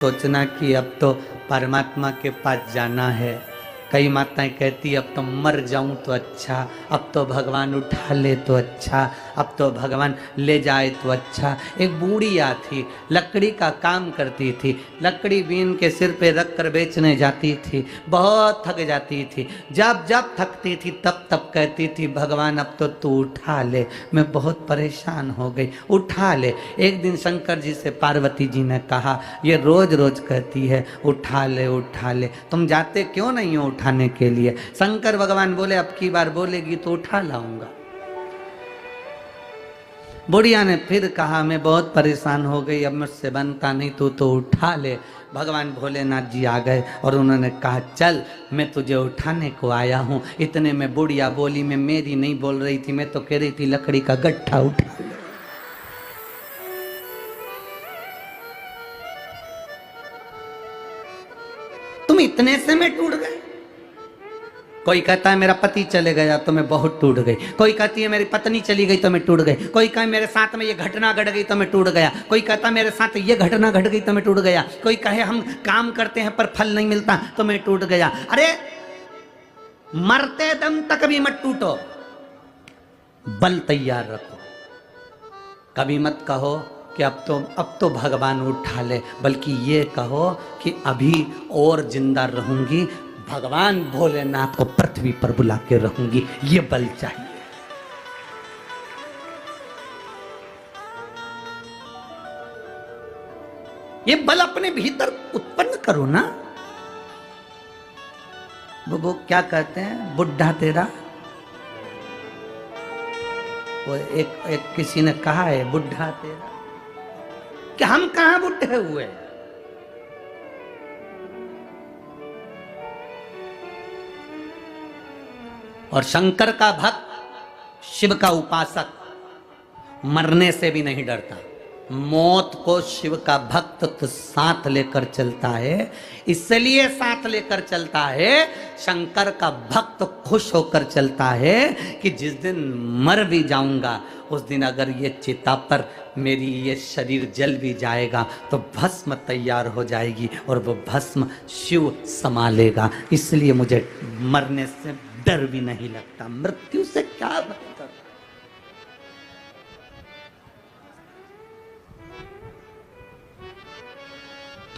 सोचना कि अब तो परमात्मा के पास जाना है। कई माताएं कहती अब तो मर जाऊं तो अच्छा, अब तो भगवान उठा ले तो अच्छा, अब तो भगवान ले जाए तो अच्छा। एक बूढ़िया थी, लकड़ी का काम करती थी, लकड़ी बीन के सिर पे रख कर बेचने जाती थी, बहुत थक जाती थी। जब जब थकती थी तब तब कहती थी भगवान अब तो तू उठा ले, मैं बहुत परेशान हो गई, उठा ले। एक दिन शंकर जी से पार्वती जी ने कहा ये रोज रोज कहती है उठा ले, तुम जाते क्यों नहीं हो उठाने के लिए? शंकर भगवान बोले अब की बार बोलेगी तो उठा लाऊंगा। बुढ़िया ने फिर कहा मैं बहुत परेशान हो गई, अब मुझसे बनता नहीं, तू तो उठा ले। भगवान भोलेनाथ जी आ गए और उन्होंने कहा चल मैं तुझे उठाने को आया हूँ। इतने में बुढ़िया बोली, मैं मेरी नहीं बोल रही थी, मैं तो कह रही थी लकड़ी का गट्ठा उठा ले। तुम इतने से में टूट गए। कोई कहता है मेरा पति चले गया तो मैं बहुत टूट गई, कोई कहती है मेरी पत्नी चली गई तो मैं टूट गई, कोई कहे मेरे साथ में ये घटना घट गई तो मैं टूट गया, कोई कहता मेरे साथ ये घटना घट गई तो मैं टूट गया, कोई कहे हम काम करते हैं पर फल नहीं मिलता तो मैं टूट गया। अरे मरते दम तक भी मत टूटो, बल तैयार रखो। कभी मत कहो कि अब तो भगवान उठा ले, बल्कि ये कहो कि अभी और जिंदा रहूंगी, भगवान भोलेनाथ को पृथ्वी पर बुला के रहूंगी। ये बल चाहिए। ये बल अपने भीतर उत्पन्न करो ना। वो क्या कहते हैं, बुढ़ा तेरा, वो एक किसी ने कहा है बुढ़ा तेरा, कि हम कहां बुढ़े हुए। और शंकर का भक्त, शिव का उपासक मरने से भी नहीं डरता। मौत को शिव का भक्त तो साथ लेकर चलता है, इसलिए साथ लेकर चलता है। शंकर का भक्त खुश होकर चलता है कि जिस दिन मर भी जाऊंगा उस दिन अगर ये चिता पर मेरी ये शरीर जल भी जाएगा तो भस्म तैयार हो जाएगी और वो भस्म शिव संभालेगा। इसलिए मुझे मरने से डर भी नहीं लगता। मृत्यु से क्या बदतर।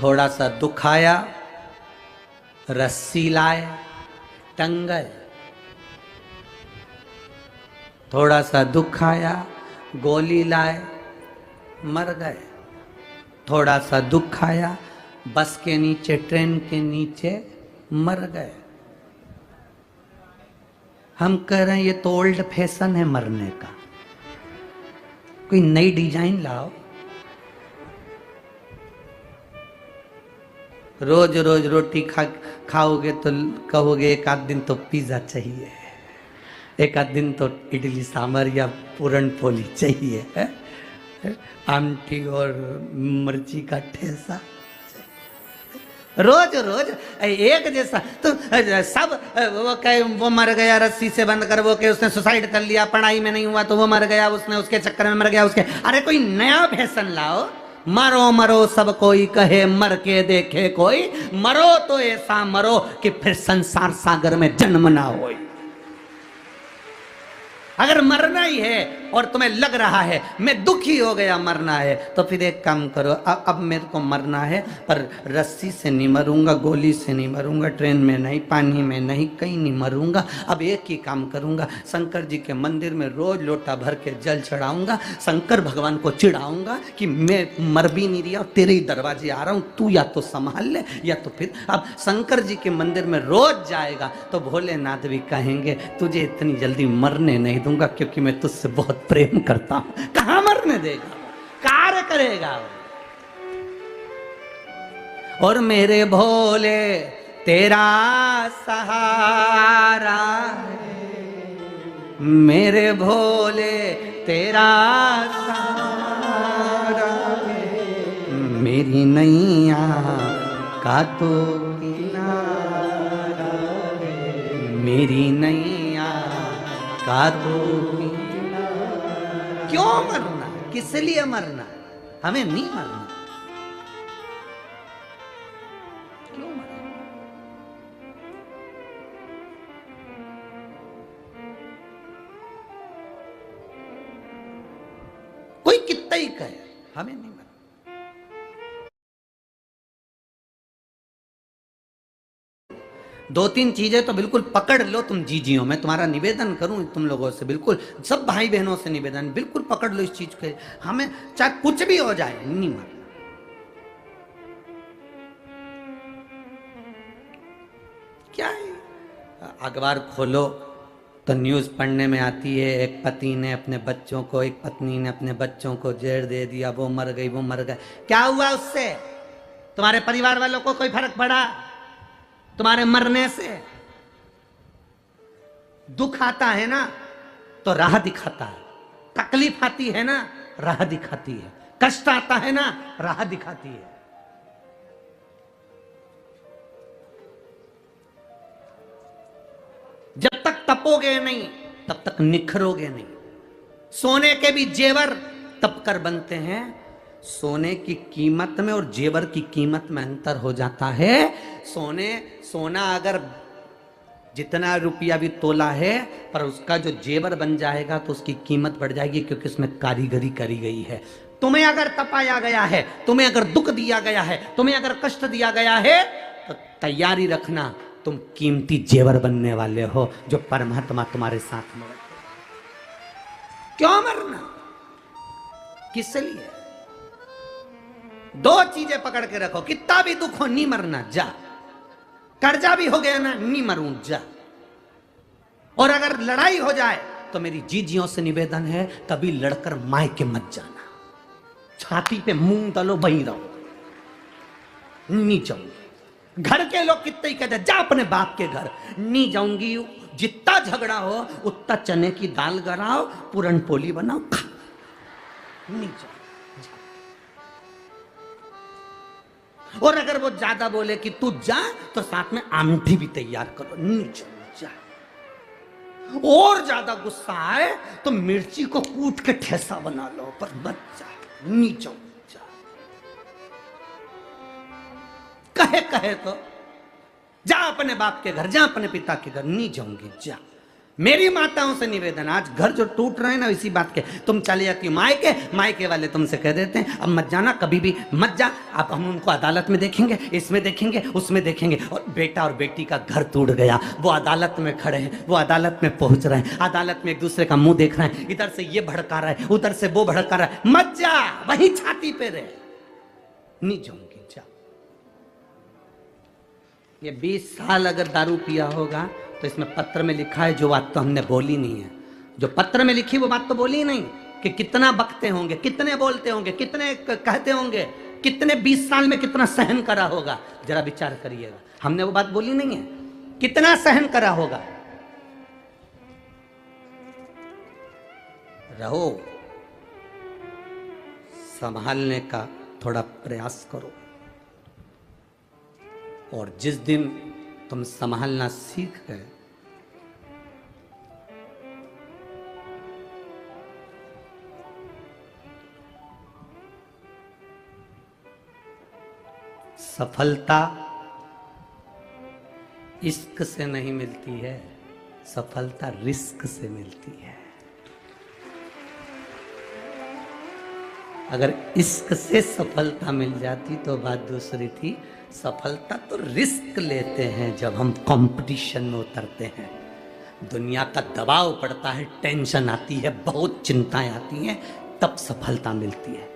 थोड़ा सा दुख आया, रस्सी लाए, टंग गए। थोड़ा सा दुख आया, गोली लाए, मर गए। थोड़ा सा दुख आया, बस के नीचे, ट्रेन के नीचे मर गए। हम कह रहे हैं ये तो ओल्ड फैशन है मरने का, कोई नई डिजाइन लाओ। रोज रोज रोटी खाओगे तो कहोगे एक आध दिन तो पिज्जा चाहिए, एक आध दिन तो इडली सांभर या पूरन पोली चाहिए है? आमटी और मिर्ची का ठेसा। रोज रोज एक जैसा तो सब वो कहे वो मर गया रस्सी से बंद कर, वो कहे उसने सुसाइड कर लिया, पढ़ाई में नहीं हुआ तो वो मर गया, उसने उसके चक्कर में मर गया उसके। अरे कोई नया फैशन लाओ। मरो मरो सब कोई कहे, मर के देखे कोई, मरो तो ऐसा मरो कि फिर संसार सागर में जन्म ना हो। अगर मरना ही है और तुम्हें लग रहा है मैं दुखी हो गया मरना है, तो फिर एक काम करो, अब मेरे को मरना है पर रस्सी से नहीं मरूंगा, गोली से नहीं मरूंगा, ट्रेन में नहीं, पानी में नहीं, कहीं नहीं मरूंगा। अब एक ही काम करूंगा, शंकर जी के मंदिर में रोज लोटा भर के जल चढ़ाऊंगा, शंकर भगवान को चिढ़ाऊंगा कि मैं मर भी नहीं रहा, तेरे ही दरवाजे आ रहा हूं, तू या तो संभाल ले या तो फिर। अब शंकर जी के मंदिर में रोज जाएगा तो भोलेनाथ भी कहेंगे तुझे इतनी जल्दी मरने नहीं दूंगा क्योंकि मैं तुझसे बहुत प्रेम करता हूं। कहां मरने देगा, कार्य करेगा। और मेरे भोले तेरा सहारा है, मेरे भोले तेरा सहारा है, मेरी नैया का तो किनारा है, मेरी नैया का तो। क्यों मरना, किस लिए मरना? हमें नहीं मरना। क्यों मरे? कोई कितना ही कहे, हमें नहीं मरना। दो तीन चीजें तो बिल्कुल पकड़ लो तुम जीजियो। मैं तुम्हारा निवेदन करूं तुम लोगों से, बिल्कुल सब भाई बहनों से निवेदन, बिल्कुल पकड़ लो इस चीज के। हमें चाहे कुछ भी हो जाए, नहीं मरना। क्या है, अखबार खोलो तो न्यूज पढ़ने में आती है, एक पति ने अपने बच्चों को, एक पत्नी ने अपने बच्चों को जहर दे दिया, वो मर गई, वो मर गए। क्या हुआ उससे? तुम्हारे परिवार वालों को कोई फर्क पड़ा तुम्हारे मरने से? दुख आता है ना तो राह दिखाता है, तकलीफ आती है ना राह दिखाती है, कष्ट आता है ना राह दिखाती है। जब तक तपोगे नहीं तब तक निखरोगे नहीं। सोने के भी जेवर तप कर बनते हैं। सोने की कीमत में और जेवर की कीमत में अंतर हो जाता है। सोना अगर जितना रुपया भी तोला है, पर उसका जो जेवर बन जाएगा तो उसकी कीमत बढ़ जाएगी, क्योंकि उसमें कारीगरी करी गई है। तुम्हें अगर तपाया गया है, तुम्हें अगर दुख दिया गया है, तुम्हें अगर कष्ट दिया गया है, तो तैयारी रखना, तुम कीमती जेवर बनने वाले हो, जो परमात्मा तुम्हारे साथ में रखे। क्यों मरना? किस लिए? दो चीजें पकड़ के रखो, कितना भी दुख हो नहीं मरना, जा। कर्जा भी हो गया ना, नहीं मरूं, जा। और अगर लड़ाई हो जाए तो मेरी जीजियों से निवेदन है, कभी लड़कर मायके मत जाना। छाती पे मूंग डालो, वहीं रहो, नहीं जाऊंगी। घर के लोग कितने ही कहते, जा अपने बाप के घर, नहीं जाऊंगी। जितना झगड़ा हो उतना चने की दाल गराओ, पूरन पोली बनाओ, खा, नहीं जाऊंगी। और अगर वो ज्यादा बोले कि तू जा, तो साथ में आमठी भी तैयार करो, नहीं जा। और ज्यादा गुस्सा आए तो मिर्ची को कूट के ठेसा बना लो, पर मत जा, नहीं जा। कहे तो जा अपने बाप के घर, जा अपने पिता के घर, नहीं जाऊंगी, जा। मेरी माताओं से निवेदन, आज घर जो टूट रहे हैं ना इसी बात के, तुम चले जाती हो मायके, मायके वाले तुमसे कह देते हैं अब मत जाना, कभी भी मत जा। अब हम उनको अदालत में देखेंगे, इसमें देखेंगे, उसमें देखेंगे। और बेटा और बेटी का घर टूट गया, वो अदालत में खड़े हैं, वो अदालत में पहुंच रहे हैं, अदालत में एक दूसरे का मुंह देख रहे हैं, इधर से ये भड़का रहा है, उधर से वो भड़का रहा है। मत जा, वही छाती पे रहे, नहीं जाऊंगी, जा। ये 20 साल अगर दारू पिया होगा तो इसमें पत्र में लिखा है जो बात तो हमने बोली नहीं है, जो पत्र में लिखी वो बात तो बोली नहीं, कि कितना बकते होंगे, कितने बोलते होंगे, कितने कहते होंगे, कितने 20 साल में कितना सहन करा होगा, जरा विचार करिएगा। हमने वो बात बोली नहीं है, कितना सहन करा होगा। रहो, संभालने का थोड़ा प्रयास करो, और जिस दिन तुम संभालना सीख गए, सफलता इश्क से नहीं मिलती है, सफलता रिस्क से मिलती है। अगर इश्क से सफलता मिल जाती तो बात दूसरी थी। सफलता तो रिस्क लेते हैं जब हम कंपटीशन में उतरते हैं, दुनिया का दबाव पड़ता है, टेंशन आती है, बहुत चिंताएं आती हैं, तब सफलता मिलती है।